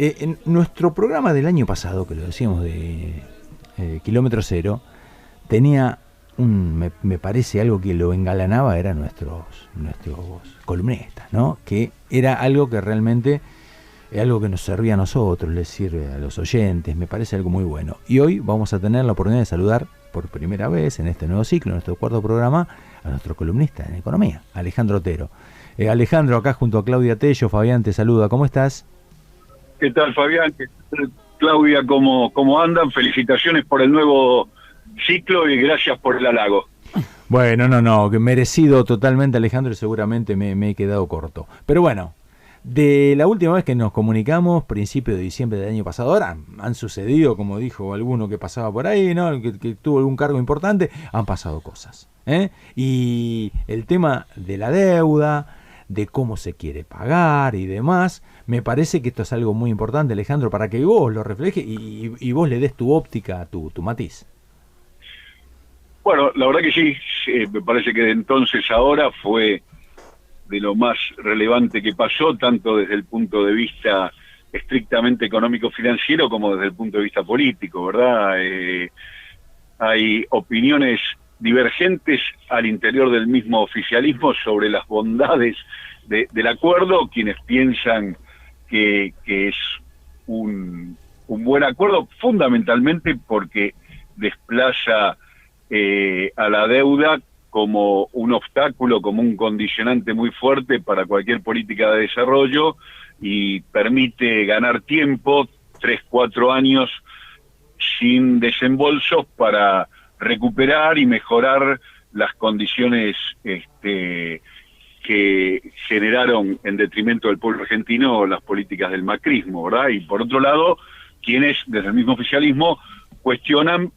En nuestro programa del año pasado, que lo decíamos de Kilómetro Cero, tenía me parece algo que lo engalanaba, eran nuestros columnistas, ¿no? Que era algo que realmente es algo que nos servía a nosotros, les sirve a los oyentes, me parece algo muy bueno. Y hoy vamos a tener la oportunidad de saludar por primera vez en este nuevo ciclo, en nuestro cuarto programa, a nuestro columnista en economía, Alejandro Otero. Alejandro, acá junto a Claudia Tello, Fabián te saluda, ¿cómo estás? ¿Qué tal, Fabián? ¿Qué tal, Claudia? ¿Cómo andan? Felicitaciones por el nuevo ciclo y gracias por el halago. Bueno, que merecido totalmente, Alejandro, y seguramente me he quedado corto. Pero bueno, de la última vez que nos comunicamos, principio de diciembre del año pasado, ahora han sucedido, como dijo alguno que pasaba por ahí, ¿no? Que tuvo algún cargo importante, han pasado cosas, ¿eh? Y el tema de la deuda, de cómo se quiere pagar y demás, me parece que esto es algo muy importante, Alejandro, para que vos lo reflejes y vos le des tu óptica, tu matiz. Bueno, la verdad que sí, me parece que de entonces a ahora fue de lo más relevante que pasó, tanto desde el punto de vista estrictamente económico-financiero como desde el punto de vista político, ¿verdad? Hay opiniones divergentes al interior del mismo oficialismo sobre las bondades del acuerdo, quienes piensan que es un buen acuerdo, fundamentalmente porque desplaza a la deuda como un obstáculo, como un condicionante muy fuerte para cualquier política de desarrollo y permite ganar tiempo, 3-4 años sin desembolsos para recuperar y mejorar las condiciones que generaron en detrimento del pueblo argentino las políticas del macrismo, ¿verdad? Y por otro lado, quienes desde el mismo oficialismo cuestionan,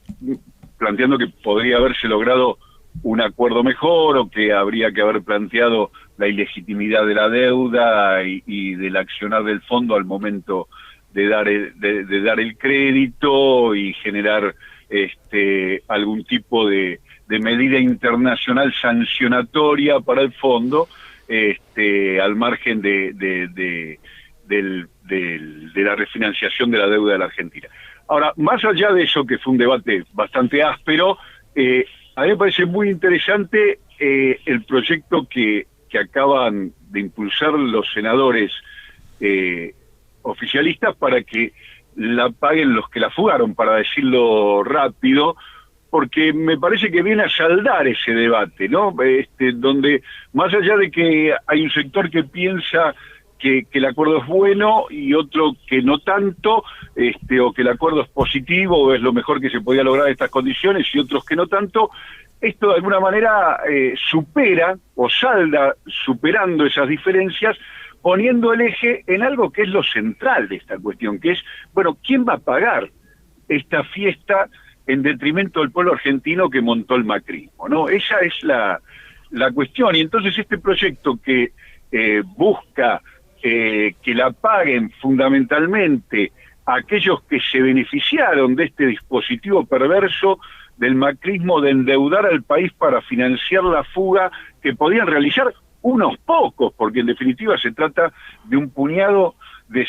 planteando que podría haberse logrado un acuerdo mejor o que habría que haber planteado la ilegitimidad de la deuda y del accionar del fondo al momento de dar el crédito y generar algún tipo de medida internacional sancionatoria para el fondo, al margen de la refinanciación de la deuda de la Argentina. Ahora, más allá de eso, que fue un debate bastante áspero, a mí me parece muy interesante el proyecto que acaban de impulsar los senadores oficialistas para que la paguen los que la fugaron, para decirlo rápido, porque me parece que viene a saldar ese debate, ¿no? Donde, más allá de que hay un sector que piensa que el acuerdo es bueno y otro que no tanto, o que el acuerdo es positivo o es lo mejor que se podía lograr en estas condiciones y otros que no tanto, esto de alguna manera supera o salda superando esas diferencias, poniendo el eje en algo que es lo central de esta cuestión, que es, bueno, ¿quién va a pagar esta fiesta en detrimento del pueblo argentino que montó el macrismo, ¿no? Esa es la cuestión. Y entonces este proyecto que busca que la paguen fundamentalmente aquellos que se beneficiaron de este dispositivo perverso del macrismo de endeudar al país para financiar la fuga que podían realizar unos pocos, porque en definitiva se trata de un puñado de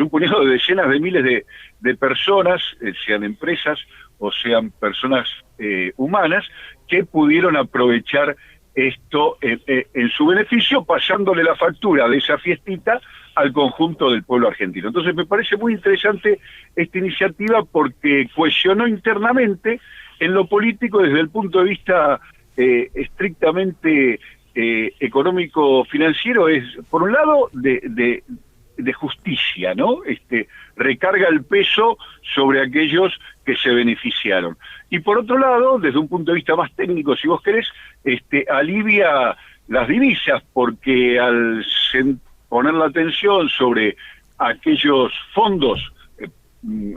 un puñado de decenas de miles de personas, sean empresas o sean personas humanas, que pudieron aprovechar esto en su beneficio, pasándole la factura de esa fiestita al conjunto del pueblo argentino. Entonces me parece muy interesante esta iniciativa porque cohesionó internamente en lo político desde el punto de vista estrictamente económico-financiero, es por un lado de justicia, ¿no? Recarga el peso sobre aquellos que se beneficiaron. Y por otro lado, desde un punto de vista más técnico, si vos querés, alivia las divisas, porque al poner la atención sobre aquellos fondos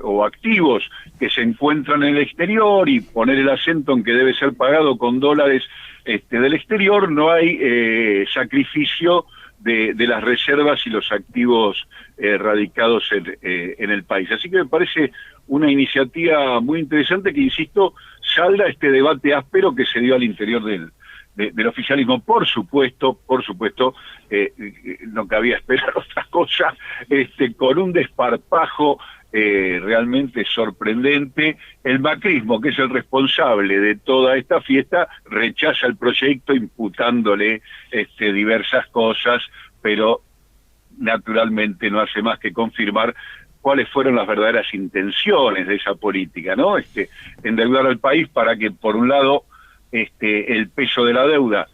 o activos que se encuentran en el exterior y poner el acento en que debe ser pagado con dólares del exterior, no hay sacrificio de las reservas y los activos radicados en el país. Así que me parece una iniciativa muy interesante que, insisto, salda este debate áspero que se dio al interior del del oficialismo. Por supuesto, no cabía esperar otra cosa, con un desparpajo realmente sorprendente. El macrismo, que es el responsable de toda esta fiesta, rechaza el proyecto imputándole diversas cosas, pero naturalmente no hace más que confirmar cuáles fueron las verdaderas intenciones de esa política, ¿no? Endeudar al país para que, por un lado, el peso de la deuda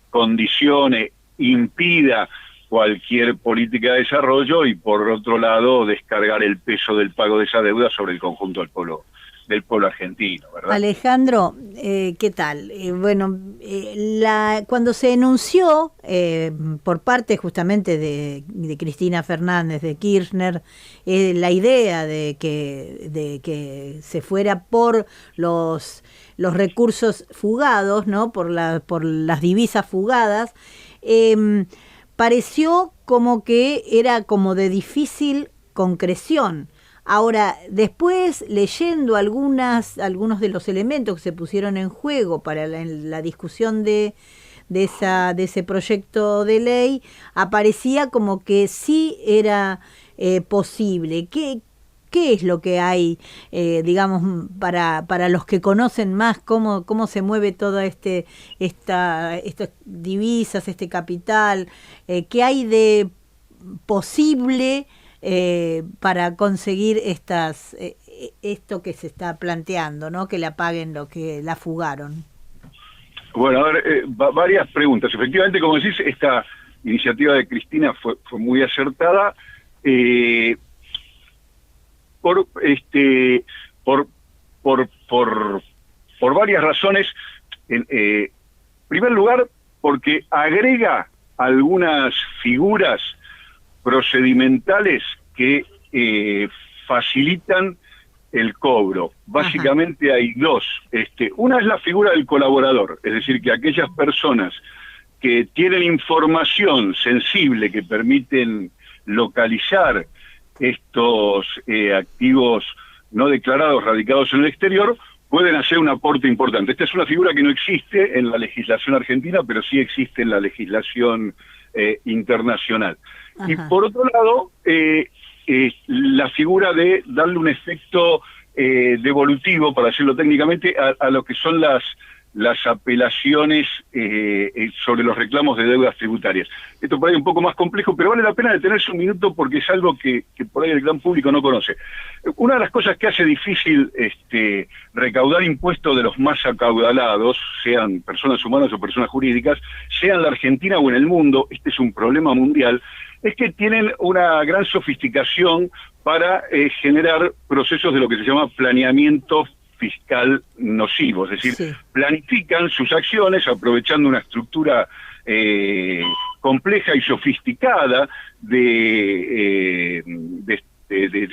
condicione, impida cualquier política de desarrollo, y por otro lado descargar el peso del pago de esa deuda sobre el conjunto del pueblo argentino, ¿verdad? Alejandro, ¿qué tal? Cuando se enunció por parte justamente de Cristina Fernández, de Kirchner, la idea de que se fuera por los recursos fugados, ¿no? por las divisas fugadas, pareció como que era como de difícil concreción. Ahora, después, leyendo algunos de los elementos que se pusieron en juego para la discusión de ese proyecto de ley, aparecía como que sí era posible. ¿Qué es lo que hay, digamos, para los que conocen más cómo se mueve toda estas divisas, este capital? ¿Qué hay de posible para conseguir esto que se está planteando, ¿no? Que la paguen lo que la fugaron? Bueno, a ver, varias preguntas. Efectivamente, como decís, esta iniciativa de Cristina fue muy acertada, por varias razones. En primer lugar, porque agrega algunas figuras procedimentales que facilitan el cobro. Básicamente hay dos. Una es la figura del colaborador, es decir, que aquellas personas que tienen información sensible que permiten localizar estos activos no declarados radicados en el exterior pueden hacer un aporte importante. Esta es una figura que no existe en la legislación argentina, pero sí existe en la legislación internacional. Ajá. Y por otro lado, la figura de darle un efecto devolutivo, para decirlo técnicamente, a lo que son las apelaciones sobre los reclamos de deudas tributarias. Esto por ahí es un poco más complejo, pero vale la pena detenerse un minuto porque es algo que por ahí el gran público no conoce. Una de las cosas que hace difícil recaudar impuestos de los más acaudalados, sean personas humanas o personas jurídicas, sea en la Argentina o en el mundo, este es un problema mundial, es que tienen una gran sofisticación para generar procesos de lo que se llama planeamiento fiscal nocivo, es decir, sí, planifican sus acciones aprovechando una estructura compleja y sofisticada de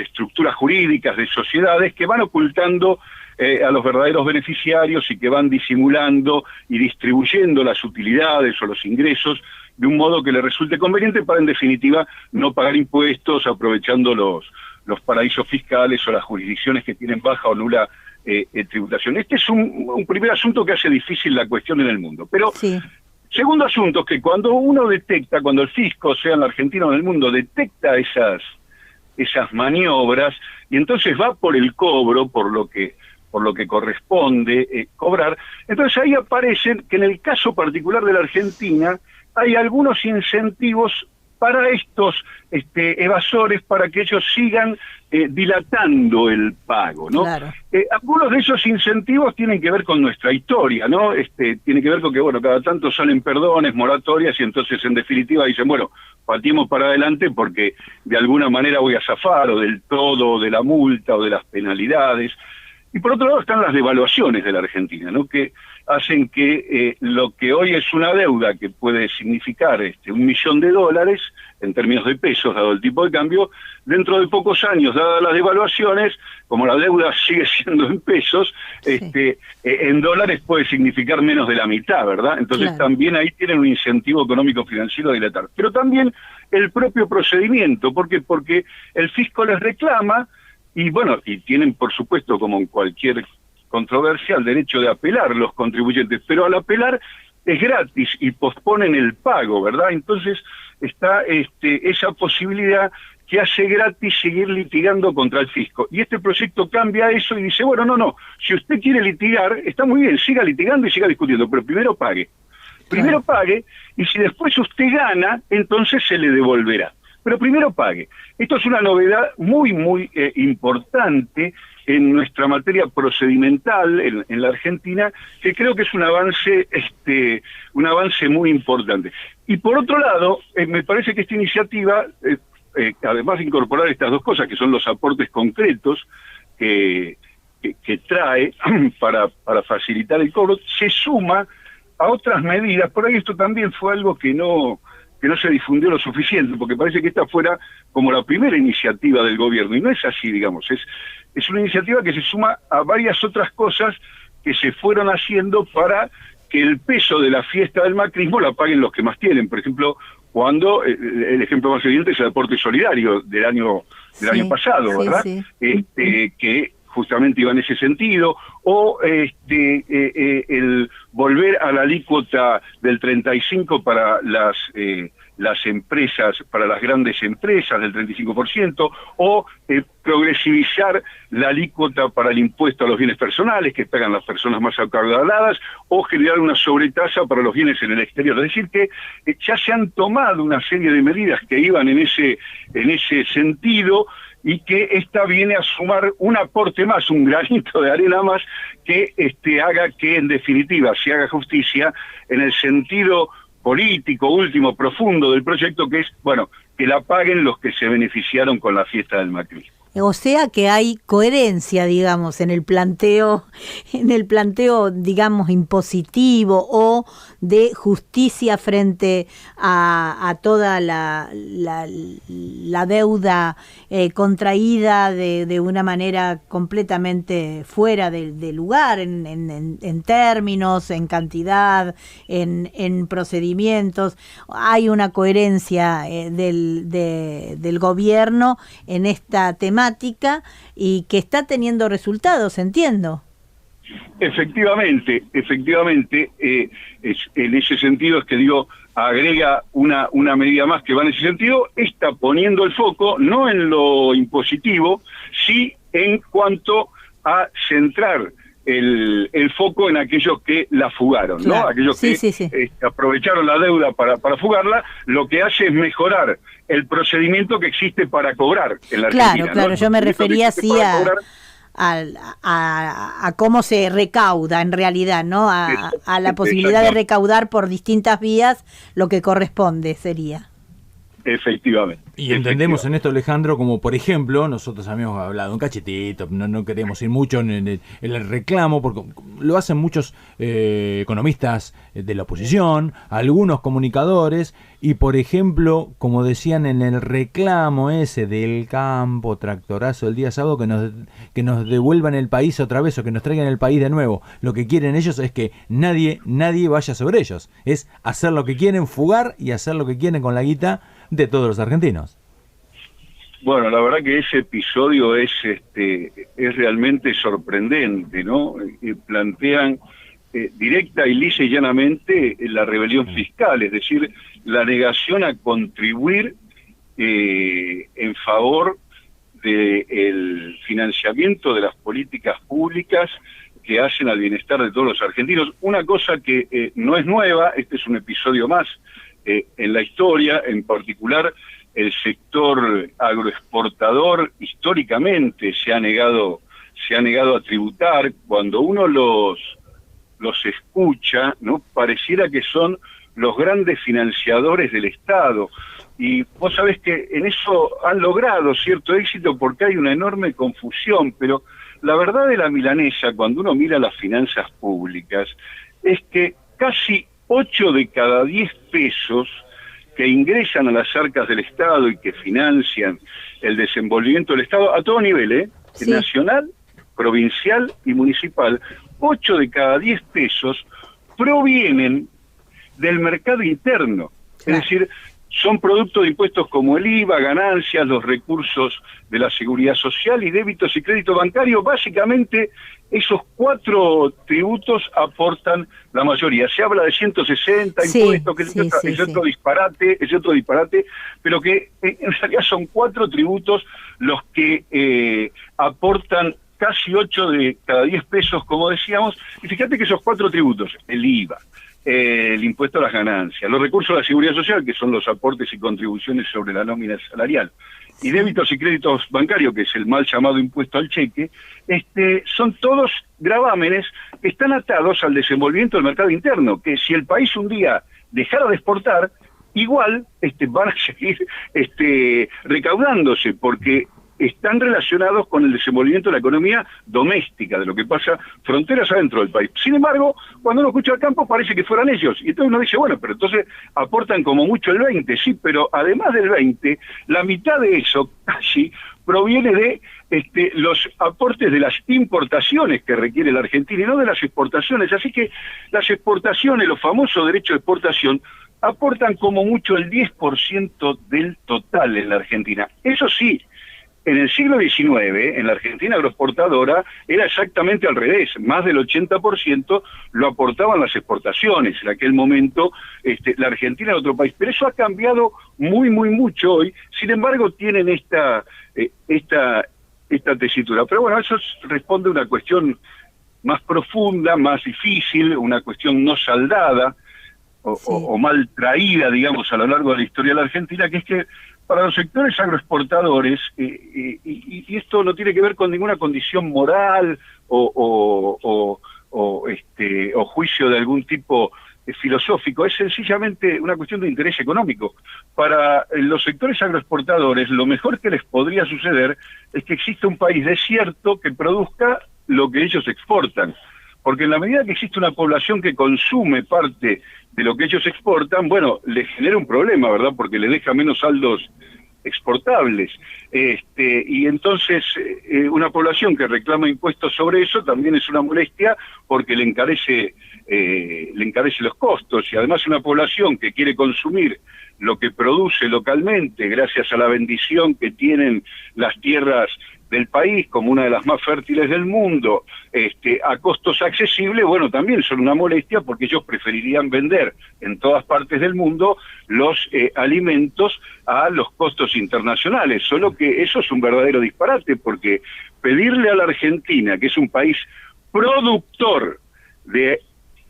estructuras jurídicas, de sociedades que van ocultando a los verdaderos beneficiarios y que van disimulando y distribuyendo las utilidades o los ingresos de un modo que le resulte conveniente para, en definitiva, no pagar impuestos aprovechando los paraísos fiscales o las jurisdicciones que tienen baja o nula tributación. Este es un primer asunto que hace difícil la cuestión en el mundo. Pero, sí, segundo asunto, que cuando uno detecta, cuando el fisco, sea en la Argentina o en el mundo, detecta esas maniobras, y entonces va por el cobro, por lo que corresponde cobrar, entonces ahí aparecen que en el caso particular de la Argentina hay algunos incentivos para estos evasores, para que ellos sigan dilatando el pago, ¿no? Claro. Algunos de esos incentivos tienen que ver con nuestra historia, ¿no? Tiene que ver con que, bueno, cada tanto salen perdones, moratorias, y entonces en definitiva dicen, bueno, pateemos para adelante porque de alguna manera voy a zafar, o del todo, de la multa, o de las penalidades. Y por otro lado están las devaluaciones de la Argentina, ¿no? Que hacen que lo que hoy es una deuda que puede significar $1 millón en términos de pesos, dado el tipo de cambio, dentro de pocos años, dadas las devaluaciones, como la deuda sigue siendo en pesos, sí, en dólares puede significar menos de la mitad, ¿verdad? Entonces claro, también ahí tienen un incentivo económico financiero a dilatar. Pero también el propio procedimiento, ¿por qué? Porque el fisco les reclama, y bueno, y tienen por supuesto, como en cualquier controversia, el derecho de apelar los contribuyentes, pero al apelar es gratis y posponen el pago, ¿verdad? Entonces está esa posibilidad que hace gratis seguir litigando contra el fisco. Y este proyecto cambia eso y dice, bueno, no, si usted quiere litigar, está muy bien, siga litigando y siga discutiendo, pero primero pague. Primero pague, y si después usted gana, entonces se le devolverá. Pero primero pague. Esto es una novedad muy, muy importante en nuestra materia procedimental en la Argentina, que creo que es un avance muy importante. Y por otro lado, me parece que esta iniciativa, además de incorporar estas dos cosas, que son los aportes concretos que trae para facilitar el cobro, se suma a otras medidas. Por ahí esto también fue algo que no se difundió lo suficiente, porque parece que esta fuera como la primera iniciativa del gobierno, y no es así, digamos, es una iniciativa que se suma a varias otras cosas que se fueron haciendo para que el peso de la fiesta del macrismo la paguen los que más tienen. Por ejemplo, cuando el ejemplo más evidente es el aporte solidario del año pasado, ¿verdad? Sí. Que justamente iba en ese sentido, o el volver a la alícuota del 35 para las empresas, para las grandes empresas del 35%, o progresivizar la alícuota para el impuesto a los bienes personales que pagan las personas más acaudaladas, o generar una sobretasa para los bienes en el exterior. Es decir que ya se han tomado una serie de medidas que iban en ese sentido, y que esta viene a sumar un aporte más, un granito de arena más, que haga que en definitiva se haga justicia en el sentido político, último, profundo del proyecto, que es, bueno, que la paguen los que se beneficiaron con la fiesta del macrismo. O sea que hay coherencia, digamos, en el planteo, digamos, impositivo o de justicia frente a toda la deuda contraída de una manera completamente fuera de lugar, en términos, en cantidad, en procedimientos. Hay una coherencia del gobierno en esta temática y que está teniendo resultados, entiendo. Efectivamente, en ese sentido es que digo, agrega una medida más que va en ese sentido, está poniendo el foco no en lo impositivo, sí en cuanto a centrar el foco en aquellos que la fugaron, claro, ¿no? Aquellos que aprovecharon la deuda para fugarla, lo que hace es mejorar el procedimiento que existe para cobrar en la Argentina. Claro, ¿no? Yo me refería así a cómo se recauda en realidad, ¿no? A la posibilidad de recaudar por distintas vías lo que corresponde sería. Efectivamente. Y entendemos en esto, Alejandro, como por ejemplo, nosotros habíamos hablado un cachetito, no queremos ir mucho en el reclamo, porque lo hacen muchos economistas de la oposición, algunos comunicadores, y por ejemplo, como decían en el reclamo ese del campo, tractorazo el día sábado, que nos devuelvan el país otra vez o que nos traigan el país de nuevo. Lo que quieren ellos es que nadie vaya sobre ellos, es hacer lo que quieren, fugar y hacer lo que quieren con la guita de todos los argentinos. Bueno, la verdad que ese episodio es realmente sorprendente, ¿no? Plantean directa y lisa y llanamente la rebelión fiscal, es decir, la negación a contribuir en favor del financiamiento de las políticas públicas que hacen al bienestar de todos los argentinos. Una cosa que no es nueva, este es un episodio más en la historia, en particular el sector agroexportador históricamente se ha negado a tributar. Cuando uno los escucha, ¿no? Pareciera que son los grandes financiadores del Estado, y vos sabés que en eso han logrado cierto éxito porque hay una enorme confusión, pero la verdad de la milanesa, cuando uno mira las finanzas públicas, es que casi 8 de cada 10 pesos que ingresan a las arcas del Estado y que financian el desenvolvimiento del Estado a todo nivel, sí, nacional, provincial y municipal, 8 de cada 10 pesos provienen del mercado interno. Claro. Es decir, son producto de impuestos como el IVA, ganancias, los recursos de la seguridad social y débitos y crédito bancario. Básicamente, esos 4 tributos aportan la mayoría. Se habla de 160 impuestos, que es otro disparate, pero que en realidad son 4 tributos los que aportan casi 8 de cada 10 pesos, como decíamos. Y fíjate que esos 4 tributos, el IVA, el impuesto a las ganancias, los recursos de la seguridad social, que son los aportes y contribuciones sobre la nómina salarial, y débitos y créditos bancarios, que es el mal llamado impuesto al cheque, son todos gravámenes que están atados al desenvolvimiento del mercado interno, que si el país un día dejara de exportar, igual van a seguir recaudándose, porque están relacionados con el desenvolvimiento de la economía doméstica, de lo que pasa fronteras adentro del país. Sin embargo, cuando uno escucha al campo parece que fueran ellos, y entonces uno dice, bueno, pero entonces aportan como mucho el 20, sí, pero además del 20, la mitad de eso casi proviene de los aportes de las importaciones que requiere la Argentina y no de las exportaciones. Así que las exportaciones, los famosos derechos de exportación, aportan como mucho el 10% del total en la Argentina. Eso sí, en el siglo XIX, en la Argentina agroexportadora, era exactamente al revés. Más del 80% lo aportaban las exportaciones. En aquel momento, la Argentina era otro país. Pero eso ha cambiado muy, muy mucho hoy. Sin embargo, tienen esta tesitura. Pero bueno, eso responde a una cuestión más profunda, más difícil, una cuestión no saldada o mal traída, digamos, a lo largo de la historia de la Argentina, que es que para los sectores agroexportadores, y esto no tiene que ver con ninguna condición moral o juicio de algún tipo filosófico, es sencillamente una cuestión de interés económico. Para los sectores agroexportadores, lo mejor que les podría suceder es que exista un país desierto que produzca lo que ellos exportan. Porque en la medida que existe una población que consume parte de lo que ellos exportan, bueno, les genera un problema, ¿verdad? Porque les deja menos saldos exportables. Y entonces una población que reclama impuestos sobre eso también es una molestia porque le encarece los costos. Y además una población que quiere consumir lo que produce localmente, gracias a la bendición que tienen las tierras del país como una de las más fértiles del mundo, a costos accesibles, bueno, también son una molestia porque ellos preferirían vender en todas partes del mundo los alimentos a los costos internacionales, solo que eso es un verdadero disparate, porque pedirle a la Argentina, que es un país productor de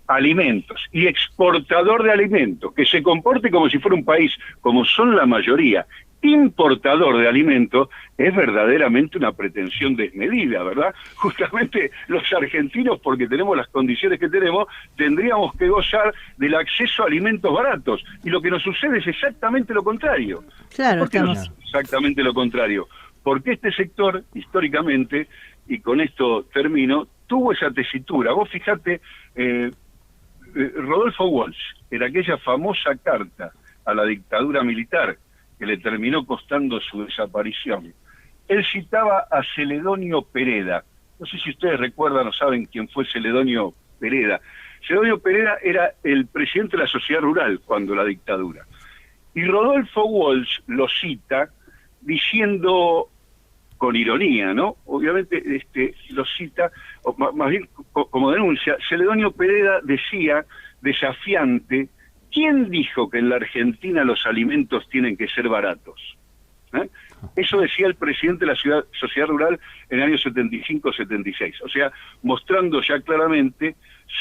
alimentos y exportador de alimentos, que se comporte como si fuera un país, como son la mayoría, importador de alimentos, es verdaderamente una pretensión desmedida, ¿verdad? Justamente los argentinos, porque tenemos las condiciones que tenemos, tendríamos que gozar del acceso a alimentos baratos, y lo que nos sucede es exactamente lo contrario. Claro, ¿Por qué no es exactamente lo contrario? Porque este sector, históricamente, y con esto termino, tuvo esa tesitura. Vos fijate, Rodolfo Walsh, en aquella famosa carta a la dictadura militar, que le terminó costando su desaparición. Él citaba a Celedonio Pereda. No sé si ustedes recuerdan o saben quién fue Celedonio Pereda. Celedonio Pereda era el presidente de la Sociedad Rural cuando la dictadura. Y Rodolfo Walsh lo cita diciendo, con ironía, ¿no? Obviamente lo cita, o más bien como denuncia, Celedonio Pereda decía, desafiante, ¿quién dijo que en la Argentina los alimentos tienen que ser baratos? Eso decía el presidente de la Sociedad Rural en el año 75-76. O sea, mostrando ya claramente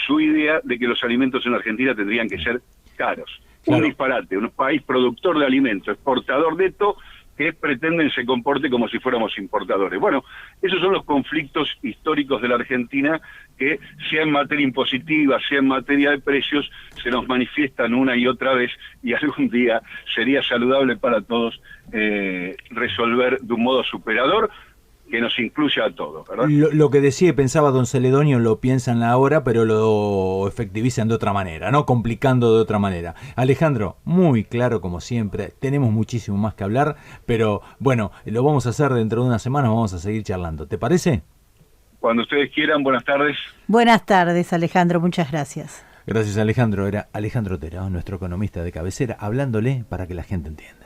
su idea de que los alimentos en la Argentina tendrían que ser caros. Claro. Un disparate, un país productor de alimentos, exportador de esto, que pretenden se comporte como si fuéramos importadores. Bueno, esos son los conflictos históricos de la Argentina que, sea en materia impositiva, sea en materia de precios, se nos manifiestan una y otra vez, y algún día sería saludable para todos resolver de un modo superador que nos incluya a todos, ¿verdad? Lo que decía y pensaba don Celedonio lo piensan ahora, pero lo efectivizan de otra manera, ¿no? Complicando de otra manera. Alejandro, muy claro como siempre, tenemos muchísimo más que hablar, pero bueno, lo vamos a hacer dentro de unas semanas, vamos a seguir charlando. ¿Te parece? Cuando ustedes quieran, buenas tardes. Buenas tardes, Alejandro, muchas gracias. Gracias, Alejandro. Era Alejandro Otero, nuestro economista de cabecera, hablándole para que la gente entienda.